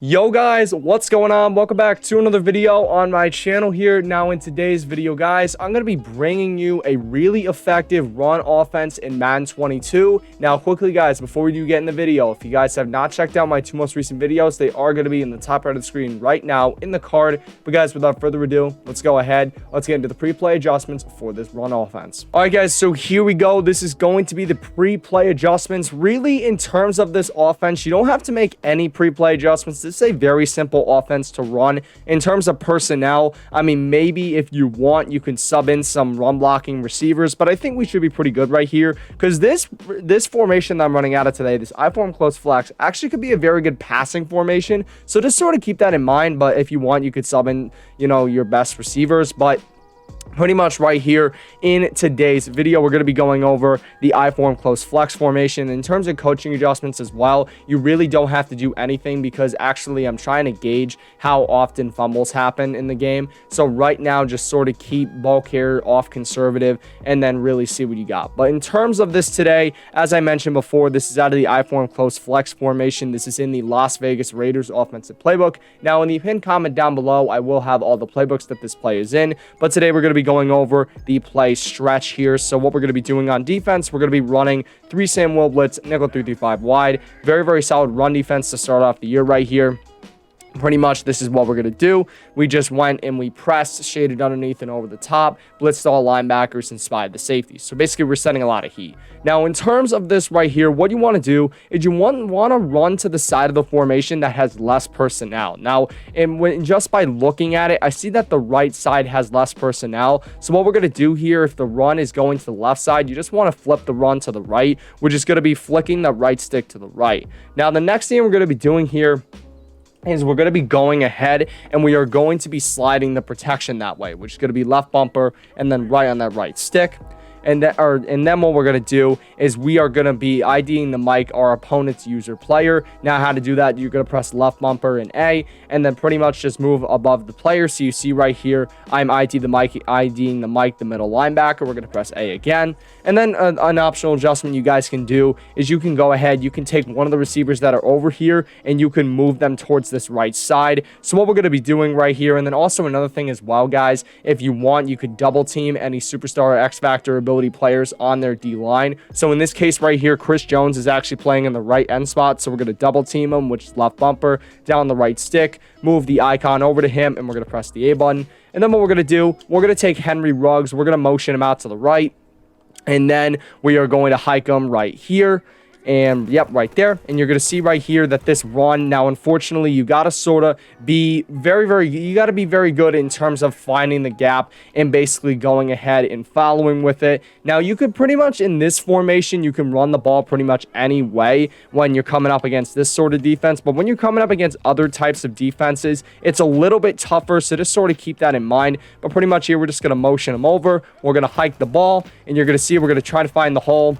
Yo guys, what's going on? Welcome back to another video on my channel here. Now in today's video guys, I'm going to be bringing you a really effective run offense in Madden 22. Now quickly guys, before we do get in the video, if you guys have not checked out my two most recent videos, they are going to be in the top right of the screen right now in the card. But guys, without further ado, let's go ahead. Let's get into the pre-play adjustments for this run offense. Alright guys, so here we go. This is going to be the pre-play adjustments. Really, in terms of this offense, you don't have to make any pre-play adjustments. This is a very simple offense to run. In terms of personnel, I mean, maybe if you want, you can sub in some run blocking receivers, but I think we should be pretty good right here because this formation that I'm running out of today, this I-form close flex, actually could be a very good passing formation. So just sort of keep that in mind. But if you want, you could sub in, your best receivers. But pretty much right here in today's video, we're going to be going over the I-form close flex formation. In terms of coaching adjustments as well, you really don't have to do anything because actually I'm trying to gauge how often fumbles happen in the game. So right now, just sort of keep ball carrier off conservative and then really see what you got. But in terms of this today, as I mentioned before, this is out of the I-form close flex formation. This is in the Las Vegas Raiders offensive playbook. Now in the pinned comment down below, I will have all the playbooks that this play is in, but today we're going to be going over the play stretch here. So what we're going to be doing on defense, we're going to be running 3 Sam Will blitz, nickel 3-3-5 wide. Very solid run defense to start off the year right here. Pretty much this is what we're going to do. We just went and we pressed, shaded underneath and over the top, blitzed all linebackers and spied the safeties. So basically we're setting a lot of heat. Now in terms of this right here, what you want to do is you want to run to the side of the formation that has less personnel. Now, just by looking at it, I see that the right side has less personnel. So what we're going to do here, if the run is going to the left side, you just want to flip the run to the right, which is going to be flicking the right stick to the right. Now the next thing we're going to be doing here is we're going to be going ahead and we are going to be sliding the protection that way, which is going to be left bumper and then right on that right stick. And then what we're going to do is we are going to be IDing the mic our opponent's user player. Now how to do that, you're going to press left bumper and A and then pretty much just move above the player. So you see right here, I'm IDing the mic, the middle linebacker. We're going to press A again. And then an optional adjustment you guys can do is you can go ahead, you can take one of the receivers that are over here and you can move them towards this right side. So what we're going to be doing right here, and then also another thing as well, guys, if you want, you could double team any superstar or X Factor ability players on their D line. So in this case right here, Chris Jones is actually playing in the right end spot. So we're going to double team him, which is left bumper down the right stick, move the icon over to him, and we're going to press the A button. And then what we're going to do, we're going to take Henry Ruggs. We're going to motion him out to the right. And then we are going to hike him right here. And yep, right there. And you're going to see right here that this run, now unfortunately you got to sort of be you got to be very good in terms of finding the gap and basically going ahead and following with it. Now you could pretty much in this formation, you can run the ball pretty much any way when you're coming up against this sort of defense. But when you're coming up against other types of defenses, it's a little bit tougher. So just sort of keep that in mind. But pretty much here, we're just going to motion them over. We're going to hike the ball and you're going to see we're going to try to find the hole.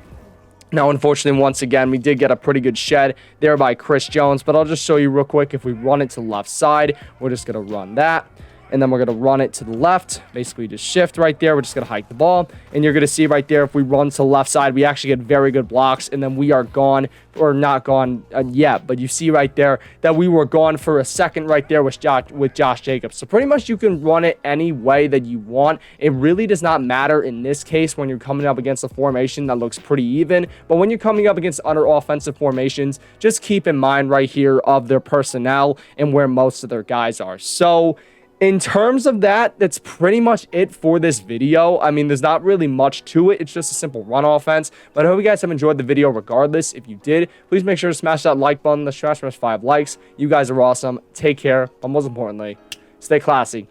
Now, unfortunately, once again, we did get a pretty good shed there by Chris Jones, but I'll just show you real quick. If we run it to the left side, we're just going to run that. And then we're going to run it to the left. Basically, just shift right there. We're just going to hike the ball. And you're going to see right there, if we run to the left side, we actually get very good blocks. And then we are gone, or not gone yet. But you see right there that we were gone for a second right there with Josh Jacobs. So pretty much you can run it any way that you want. It really does not matter in this case when you're coming up against a formation that looks pretty even. But when you're coming up against other offensive formations, just keep in mind right here of their personnel and where most of their guys are. So in terms of that, that's pretty much it for this video. I mean, there's not really much to it. It's just a simple run offense. But I hope you guys have enjoyed the video regardless. If you did, please make sure to smash that like button. Let's try to smash 5 likes. You guys are awesome. Take care. But most importantly, stay classy.